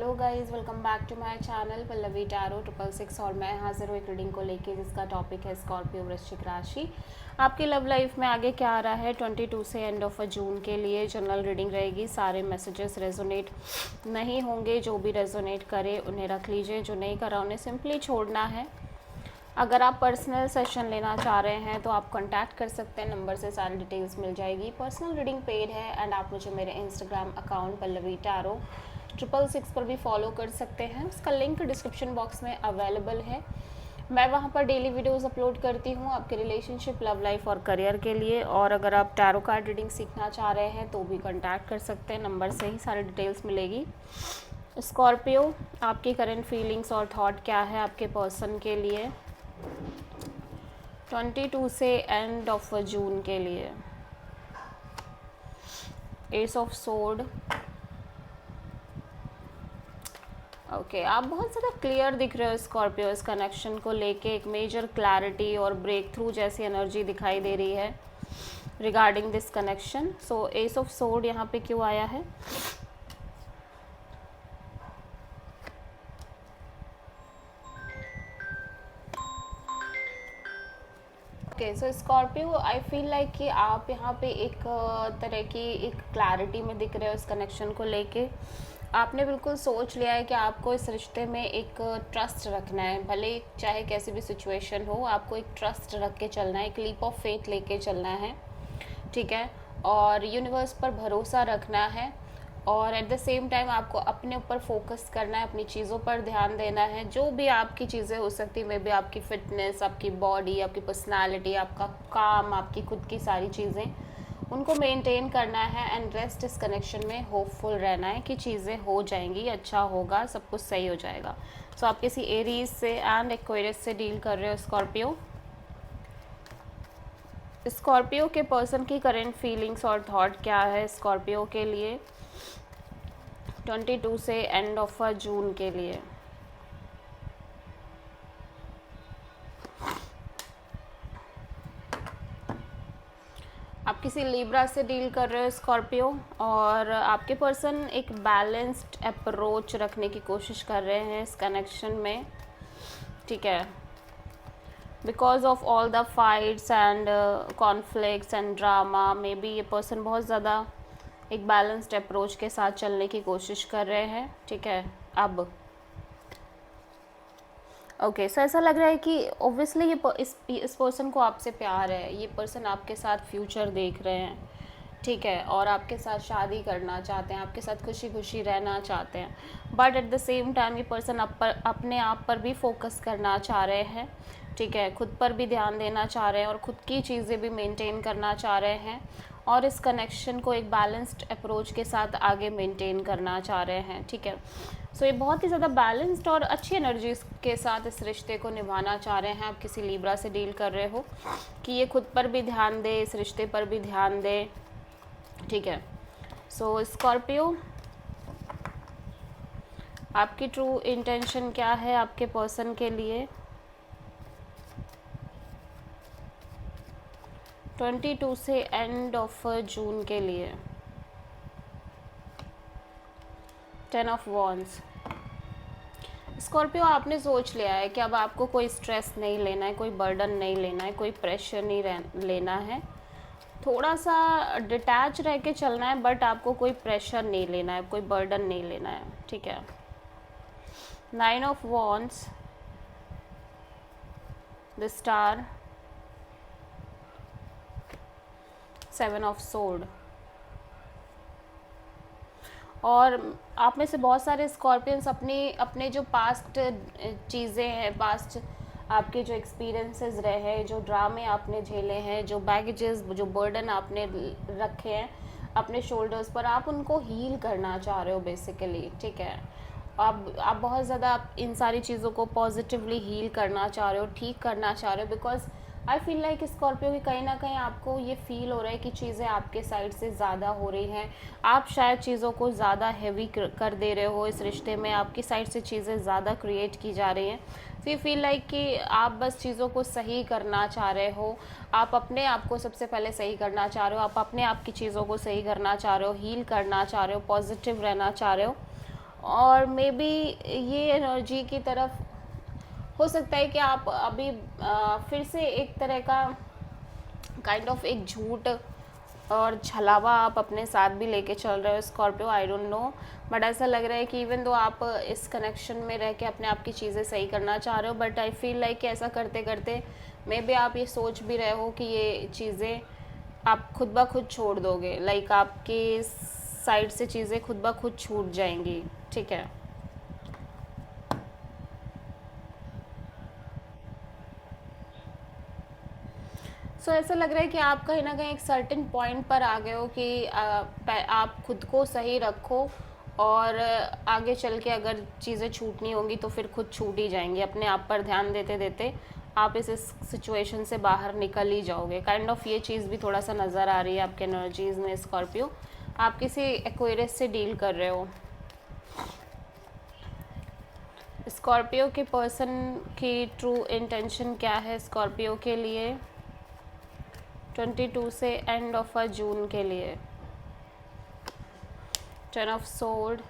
Hello guys, welcome back to my channel Pallavi tarot 666 और मैं हाजिर हूँ एक रीडिंग को लेके जिसका टॉपिक है स्कॉर्पियो वृश्चिक राशि। आपकी लव लाइफ में आगे क्या आ रहा है 22 से एंड ऑफ जून के लिए जनरल रीडिंग रहेगी। सारे मैसेजेस रेजोनेट नहीं होंगे, जो भी रेजोनेट करे उन्हें रख लीजिए, जो नहीं करा उन्हें सिंपली छोड़ना है। अगर आप पर्सनल सेशन लेना चाह रहे हैं तो आप कांटेक्ट कर सकते हैं, नंबर से सारी डिटेल्स मिल जाएगी। पर्सनल रीडिंग पेड है एंड आप मुझे मेरे इंस्टाग्राम अकाउंट पल्लवी टैरो 666 पर भी फॉलो कर सकते हैं। उसका लिंक डिस्क्रिप्शन बॉक्स में अवेलेबल है। मैं वहाँ पर डेली वीडियोस अपलोड करती हूँ आपके रिलेशनशिप, लव लाइफ और करियर के लिए। और अगर आप टैरो कार्ड रीडिंग सीखना चाह रहे हैं तो भी कांटेक्ट कर सकते हैं, नंबर से ही सारी डिटेल्स मिलेगी। स्कॉर्पियो, आपकी करंट फीलिंग्स और थॉट क्या है आपके पर्सन के लिए 22 से एंड ऑफ जून के लिए। S of sword. ओके, आप बहुत ज़्यादा क्लियर दिख रहे हो स्कॉर्पियो। इस कनेक्शन को लेके एक मेजर क्लैरिटी और ब्रेक थ्रू जैसी एनर्जी दिखाई दे रही है regarding this connection. So S of sword यहाँ पे क्यों आया है? Okay, so Scorpio, I feel like कि आप यहाँ पे एक तरह की एक क्लैरिटी में दिख रहे हो इस कनेक्शन को लेके। आपने बिल्कुल सोच लिया है कि आपको इस रिश्ते में एक ट्रस्ट रखना है, भले चाहे कैसी भी सिचुएशन हो, आपको एक ट्रस्ट रख के चलना है, एक लीप ऑफ फेथ लेके चलना है, ठीक है। और यूनिवर्स पर भरोसा रखना है और एट द सेम टाइम आपको अपने ऊपर फोकस करना है, अपनी चीज़ों पर ध्यान देना है। जो भी आपकी चीज़ें हो सकती है, मे बी आपकी फिटनेस, आपकी बॉडी, आपकी पर्सनालिटी, आपका काम, आपकी खुद की सारी चीज़ें, उनको मेंटेन करना है एंड रेस्ट इस कनेक्शन में होपफुल रहना है कि चीज़ें हो जाएंगी, अच्छा होगा, सब कुछ सही हो जाएगा। सो आप किसी एरीज से एंड एक्वेरियस से डील कर रहे हो स्कॉर्पियो। स्कॉर्पियो के पर्सन की करंट फीलिंग्स और थॉट क्या है स्कॉर्पियो के लिए 22 से एंड ऑफ जून के लिए। आप किसी लिब्रा से डील कर रहे हो स्कॉर्पियो और आपके पर्सन एक बैलेंस्ड अप्रोच रखने की कोशिश कर रहे हैं इस कनेक्शन में, ठीक है। Because of all the fights and conflicts and drama, may be ये पर्सन बहुत ज़्यादा एक बैलेंस्ड अप्रोच के साथ चलने की कोशिश कर रहे हैं, ठीक है। अब ओके, सो ऐसा लग रहा है कि ऑब्वियसली इस पर्सन को आपसे प्यार है, ये पर्सन आपके साथ फ्यूचर देख रहे हैं, ठीक है, और आपके साथ शादी करना चाहते हैं, आपके साथ खुशी खुशी रहना चाहते हैं। But at the same time ये पर्सन अपने आप पर भी फोकस करना चाह रहे हैं, ठीक है, खुद पर भी ध्यान देना चाह रहे हैं और ख़ुद की चीज़ें भी मेंटेन करना चाह रहे हैं और इस कनेक्शन को एक बैलेंस्ड अप्रोच के साथ आगे मेंटेन करना चाह रहे हैं, ठीक है। सो ये बहुत ही ज़्यादा बैलेंस्ड और अच्छी एनर्जी के साथ इस रिश्ते को निभाना चाह रहे हैं। आप किसी लिब्रा से डील कर रहे हो कि ये खुद पर भी ध्यान दे, इस रिश्ते पर भी ध्यान दे, ठीक है। सो स्कॉर्पियो, आपकी ट्रू इंटेंशन क्या है आपके पर्सन के लिए 22 से एंड ऑफ जून के लिए। 10 ऑफ वॉन्ड्स। स्कॉर्पियो, आपने सोच लिया है कि अब आपको कोई स्ट्रेस नहीं लेना है, कोई बर्डन नहीं लेना है, कोई प्रेशर नहीं लेना है, थोड़ा सा डिटैच रह के चलना है, बट आपको कोई प्रेशर नहीं लेना है, कोई बर्डन नहीं लेना है, ठीक है। 9 of wands, the star, 7 of sword. और आप में से बहुत सारे स्कॉर्पियंस अपने जो पास्ट चीज़ें हैं, पास्ट आपके जो एक्सपीरियंसेस रहे हैं, जो ड्रामे आपने झेले हैं, जो बैगेजेस, जो बर्डन आपने रखे हैं अपने शोल्डर्स पर, आप उनको हील करना चाह रहे हो बेसिकली, ठीक है। आप बहुत ज़्यादा इन सारी चीज़ों को पॉजिटिवली हील करना चाह रहे हो, ठीक करना चाह रहे हो। Because I feel like Scorpio की कहीं ना कहीं आपको ये फील हो रहा है कि चीज़ें आपके साइड से ज़्यादा हो रही हैं, आप शायद चीज़ों को ज़्यादा हैवी कर दे रहे हो, इस रिश्ते में आपकी साइड से चीज़ें ज़्यादा क्रिएट की जा रही हैं। तो ये फील लाइक कि आप बस चीज़ों को सही करना चाह रहे हो, आप अपने आप को सबसे पहले सही करना चाह रहे हो, आप अपने आप की चीज़ों को सही करना चाह रहे हो, हील करना चाह रहे हो, पॉजिटिव रहना चाह रहे हो और मे बी ये एनर्जी की तरफ हो सकता है कि आप अभी फिर से एक तरह का काइंड ऑफ एक झूठ और छलावा आप अपने साथ भी लेके चल रहे हो Scorpio, I don't know, but ऐसा लग रहा है कि इवन दो आप इस कनेक्शन में रह के अपने आप की चीज़ें सही करना चाह रहे हो, बट आई फील लाइक कि ऐसा करते करते मे बी आप ये सोच भी रहे हो कि ये चीज़ें आप खुद ब खुद छोड़ दोगे, लाइक आपकी साइड से चीज़ें खुद ब खुद छूट जाएंगी, ठीक है। सो ऐसा लग रहा है कि आप कहीं ना कहीं एक सर्टेन पॉइंट पर आ गए हो कि आप खुद को सही रखो और आगे चल के अगर चीज़ें छूटनी होंगी तो फिर खुद छूट ही जाएंगी। अपने आप पर ध्यान देते देते आप इस सिचुएशन से बाहर निकल ही जाओगे, काइंड ऑफ ये चीज़ भी थोड़ा सा नज़र आ रही है आपके एनर्जीज में स्कॉर्पियो। आप किसी एक्वेरियस से डील कर रहे हो। स्कॉर्पियो के पर्सन की ट्रू इंटेंशन क्या है स्कॉर्पियो के लिए 22 से एंड ऑफ जून के लिए? 10 of sword,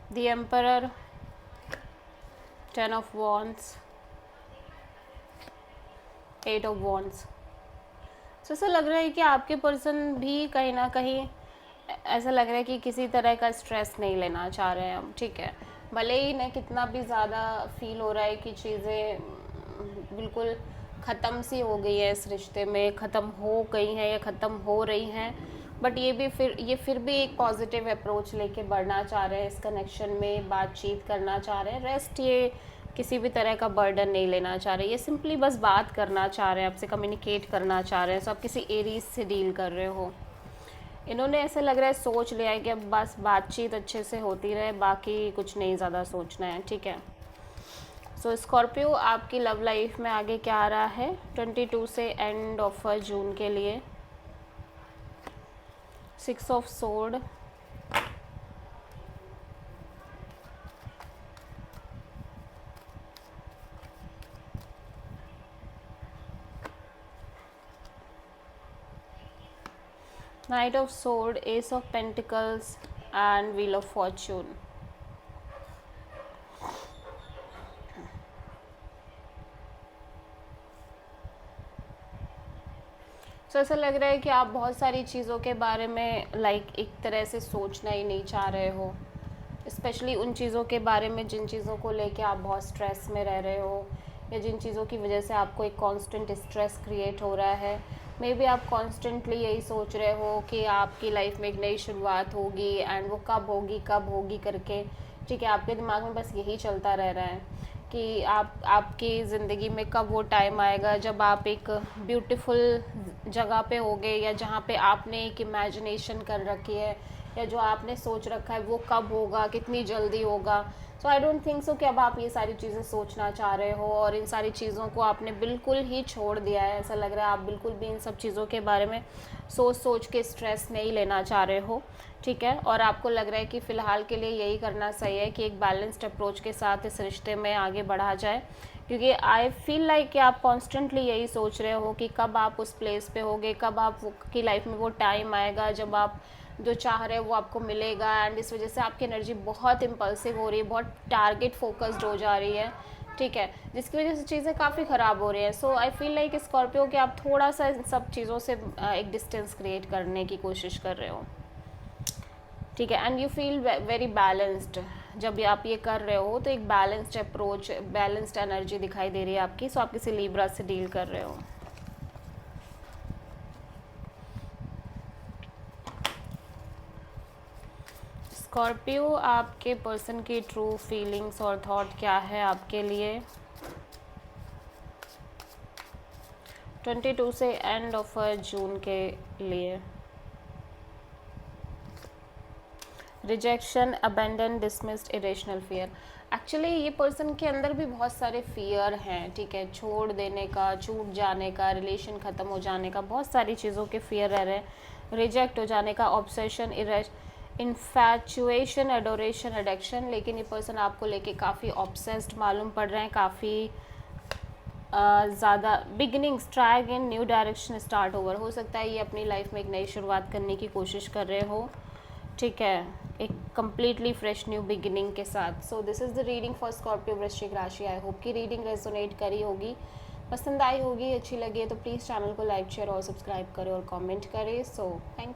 the emperor, 10 of wands, 8 of wands. तो ऐसा लग रहा है कि आपके पर्सन भी कहीं ना कहीं ऐसा लग रहा है कि किसी तरह का स्ट्रेस नहीं लेना चाह रहे हैं हम, ठीक है। भले ही ना कितना भी ज़्यादा फील हो रहा है कि चीज़ें बिल्कुल ख़त्म सी हो गई है, इस रिश्ते में ख़त्म हो गई हैं या ख़त्म हो रही हैं, बट ये फिर भी एक पॉजिटिव अप्रोच लेके बढ़ना चाह रहे हैं, इस कनेक्शन में बातचीत करना चाह रहे हैं। रेस्ट ये किसी भी तरह का बर्डन नहीं लेना चाह रहे, ये सिंपली बस बात करना चाह रहे हैं, आपसे कम्युनिकेट करना चाह रहे हैं। सो आप किसी एरीज से डील कर रहे हो। इन्होंने ऐसे लग रहा है सोच लिया है कि अब बस बातचीत अच्छे से होती रहे, बाकी कुछ नहीं ज़्यादा सोचना है, ठीक है। सो स्कॉर्पियो आपकी लव लाइफ में आगे क्या आ रहा है 22 से एंड ऑफ जून के लिए? 6 of sword, knight of sword, ace of pentacles and wheel of fortune. So ऐसा लग रहा है कि आप बहुत सारी चीज़ों के बारे में एक तरह से सोचना ही नहीं चाह रहे हो, स्पेशली उन चीज़ों के बारे में जिन चीज़ों को लेके आप बहुत स्ट्रेस में रह रहे हो या जिन चीज़ों की वजह से आपको एक कांस्टेंट स्ट्रेस क्रिएट हो रहा है। मे बी आप कॉन्स्टेंटली यही सोच रहे हो कि आपकी लाइफ में एक नई शुरुआत होगी एंड वो कब होगी करके, ठीक है। आपके दिमाग में बस यही चलता रह रहा है कि आपकी ज़िंदगी में कब वो टाइम आएगा जब आप एक ब्यूटीफुल जगह पे होगे या जहाँ पे आपने एक इमेजिनेशन कर रखी है या जो आपने सोच रखा है वो कब होगा, कितनी जल्दी होगा। सो आई डोंट थिंक सो कि अब आप ये सारी चीज़ें सोचना चाह रहे हो और इन सारी चीज़ों को आपने बिल्कुल ही छोड़ दिया है। ऐसा लग रहा है आप बिल्कुल भी इन सब चीज़ों के बारे में सोच के स्ट्रेस नहीं लेना चाह रहे हो, ठीक है। और आपको लग रहा है कि फ़िलहाल के लिए यही करना सही है कि एक बैलेंस्ड अप्रोच के साथ इस रिश्ते में आगे बढ़ा जाए, क्योंकि आई फील लाइक कि आप कॉन्स्टेंटली यही सोच रहे हो कि कब आप उस प्लेस पे होगे, कब आपकी लाइफ में वो टाइम आएगा जब आप जो चाह रहे हो वो आपको मिलेगा। एंड इस वजह से आपकी एनर्जी बहुत इम्पल्सिव हो रही है, बहुत टारगेट फोकस्ड हो जा रही है, ठीक है, जिसकी वजह से चीज़ें काफ़ी ख़राब हो रही हैं। सो आई फील लाइक स्कॉर्पियो कि आप थोड़ा सा इन सब चीज़ों से एक डिस्टेंस क्रिएट करने की कोशिश कर रहे हो, ठीक है। And you feel very balanced जब आप ये कर रहे हो, तो एक बैलेंस्ड अप्रोच, बैलेंस्ड एनर्जी दिखाई दे रही है आपकी। सो आप किसी लिब्रा से डील कर रहे हो। स्कॉर्पियो आपके पर्सन की ट्रू फीलिंग्स और थॉट क्या है आपके लिए 22 से एंड ऑफ जून के लिए? Rejection, abandon, dismissed, irrational fear. Actually ये पर्सन के अंदर भी बहुत सारे फियर हैं, ठीक है, छोड़ देने का, छूट जाने का, रिलेशन ख़त्म हो जाने का, बहुत सारी चीज़ों के फियर रह रहे हैं, रिजेक्ट हो जाने का, ऑब्सेशन, इन्फैचुएशन, एडोरेशन, एडिक्शन। लेकिन ये पर्सन आपको लेके काफ़ी ऑब्सेस्ड मालूम पड़ रहे हैं, काफ़ी ज़्यादा beginnings, try again, new direction, start over. हो सकता है ये अपनी लाइफ में एक नई शुरुआत करने की कोशिश कर रहे हो, ठीक है, एक कम्प्लीटली फ्रेश न्यू बिगिनिंग के साथ। So this is the reading for Scorpio वृश्चिक राशि। आई होप कि रीडिंग रेजोनेट करी होगी, पसंद आई होगी, अच्छी लगी है तो प्लीज़ चैनल को लाइक शेयर और सब्सक्राइब करें और कमेंट करें। So thank you.